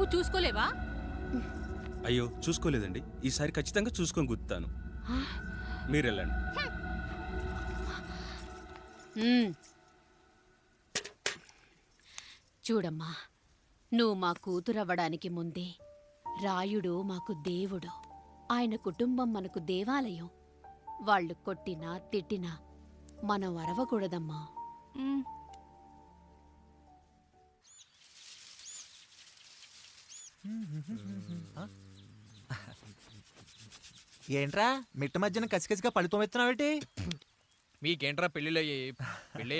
నువ్వు చూసుకోలేవా? అయ్యో చూసుకోలేదండి, ఈసారి ఖచ్చితంగా చూసుకొని గుర్తాను. మీరు వెళ్ళండి. చూడమ్మా, నువ్వు మా కూతురవ్వడానికి ముందే రాయుడు మాకు దేవుడు, ఆయన కుటుంబం మనకు దేవాలయం. వాళ్ళు కొట్టినా తిట్టినా మనం అరవకూడదమ్మా. ఏంట్రా మిట్ట మధ్యన కసికసిగా పళ్ళుతో ఎత్తున్నావేటి? మీకేంట్రా పెళ్ళిళ్ళయ్యాయి? పెళ్ళి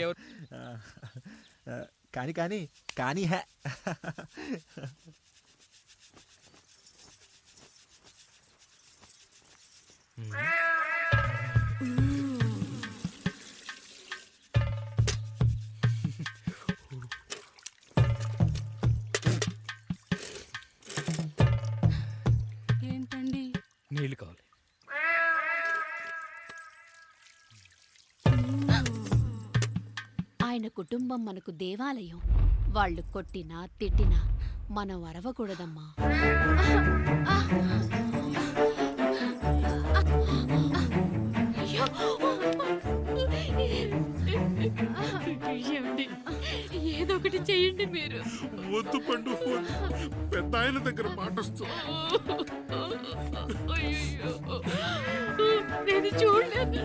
కానీ కానీ కానీ హే ఏంటండి? నీళ్ళు కావాలి. ఆయన కుటుంబం మనకు దేవాలయం. వాళ్ళు కొట్టినా తిట్టినా మనం అరవకూడదమ్మా. ఏదో ఒకటి చెయ్యండి మీరు. వద్దు పండు, పెద్ద ఆయన దగ్గర మాటొస్తూ. నేను చూడలేదు.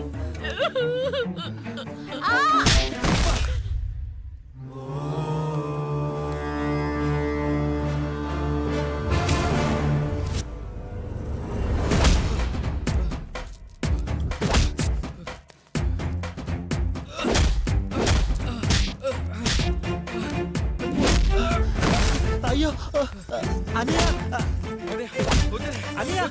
అయ్యో అనియా అనియా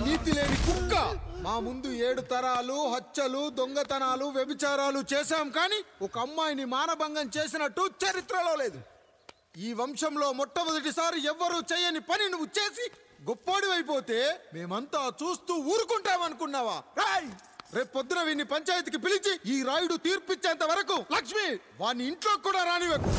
నీతి లేని కుక్క, మా ముందు 7 తరాలు హత్యలు దొంగతనాలు వ్యభిచారాలు చేశాం, కానీ ఒక అమ్మాయిని మానభంగం చేసినట్టు చరిత్రలో లేదు. ఈ వంశంలో మొట్టమొదటిసారి ఎవ్వరూ చేయని పని నువ్వు చేసి గొప్పోడివైపోతే మేమంతా చూస్తూ ఊరుకుంటామనుకున్నావా? రేపు పొద్దున వీడిని పంచాయతీకి పిలిచి ఈ రాయుడు తీర్పిచ్చేంత వరకు లక్ష్మి వాడిని ఇంట్లో కూడా రానివ్వకు.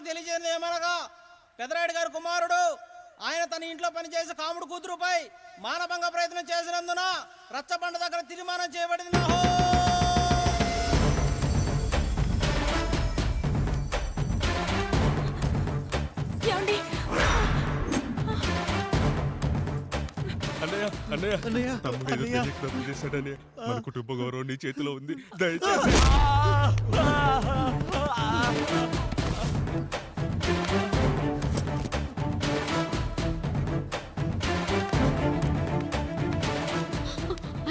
తెలియజేయని ఏమనగా పెదరాయుడు గారి కుమారుడు ఆయన తన ఇంట్లో పనిచేసే కాముడు కూతురుపై మానభంగ ప్రయత్నం చేసినందున రచ్చబండ దగ్గర తీర్మానం చేయబడింది. మన కుటుంబ గౌరవం నీ చేతిలో ఉంది, దయచేసి.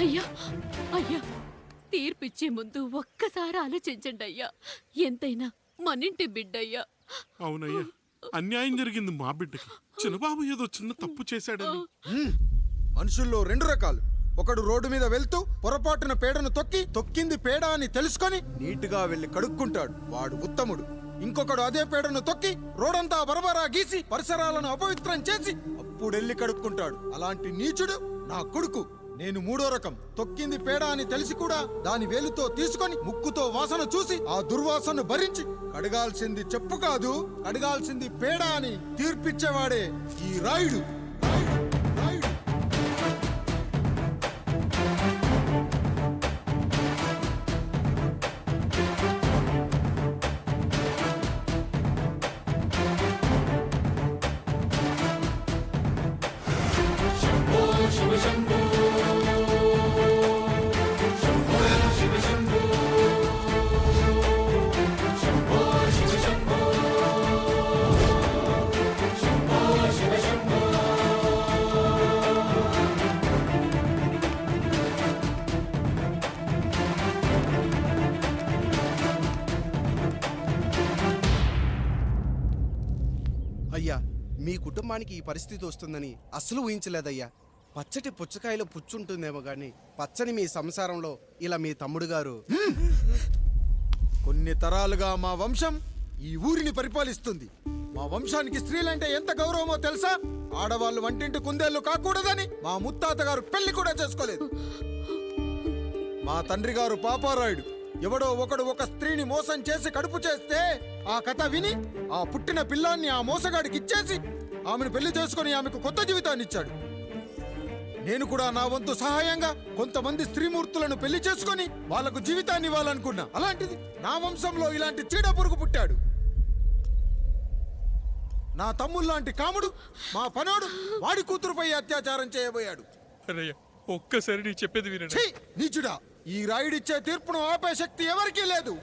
అయ్యా అయ్యా, తీర్పిచ్చే ముందు ఒక్కసారి ఆలోచించండి అయ్యా. ఎంతైనా మనింటి బిడ్డయ్యా. అవునయ్యా, అన్యాయం జరిగింది మా బిడ్డకి. చిన్నబాబు ఏదో చిన్న తప్పు చేశాడని. మనుషుల్లో 2 రకాలు, ఒకడు రోడ్డు మీద వెళ్తూ పొరపాటున పేడను తొక్కింది పేడ అని తెలుసుకొని నీటుగా వెళ్లి కడుక్కుంటాడు, వాడు ఉత్తముడు. ఇంకొకడు అదే పేడను తొక్కి రోడంతా బరబరా గీసి పరిసరాలను అపవిత్రం చేసి అప్పుడెళ్ళి కడుక్కుంటాడు. అలాంటి నీచుడు నా కొడుకు. నేను మూడో రకం. తొక్కింది పేడ అని తెలిసి కూడా దాని వేలుతో తీసుకొని ముక్కుతో వాసన చూసి ఆ దుర్వాసనను భరించి కడగాల్సింది చెప్పు కాదు, కడగాల్సింది పేడ అని తీర్పిచ్చేవాడే ఈ రాయుడు. అయ్యా, మీ కుటుంబానికి ఈ పరిస్థితి వస్తుందని అస్సలు ఊహించలేదయ్యా. పచ్చటి పుచ్చకాయలో పుచ్చుంటుందేమో గాని పచ్చని మీ సంసారంలో ఇలా మీ తమ్ముడు గారు. కొన్ని తరాలుగా మా వంశం ఈ ఊరిని పరిపాలిస్తుంది. మా వంశానికి స్త్రీలంటే ఎంత గౌరవమో తెలుసా? ఆడవాళ్ళు వంటింటి కుందేళ్లు కాకూడదని మా ముత్తాత గారు పెళ్లి కూడా చేసుకోలేదు. మా తండ్రి గారు పాపారాయుడు ఎవడో ఒకడు ఒక స్త్రీని మోసం చేసి కడుపు చేస్తే ఆ కథ విని ఆ పుట్టిన పిల్లాన్ని ఆ మోసగాడికి ఇచ్చేసి ఆమెను పెళ్లి చేసుకుని ఆమెకు కొత్త జీవితాన్ని ఇచ్చాడు. నేను కూడా నా వంతు సహాయంగా కొంతమంది స్త్రీమూర్తులను పెళ్లి చేసుకుని వాళ్లకు జీవితాన్ని ఇవ్వాలనుకున్నా. అలాంటిది నా వంశంలో ఇలాంటి చీడ పురుగు పుట్టాడు. నా తమ్ముళ్ళలాంటి కాముడు మా పనోడు వాడి కూతురుపై అత్యాచారం చేయబోయాడు. ఒక్కసారి నీ చెప్పేది వినండి. ఛీ! నీచుడా, ఈ రాయుడిచ్చే తీర్పును ఆపే శక్తి ఎవరికీ లేదు.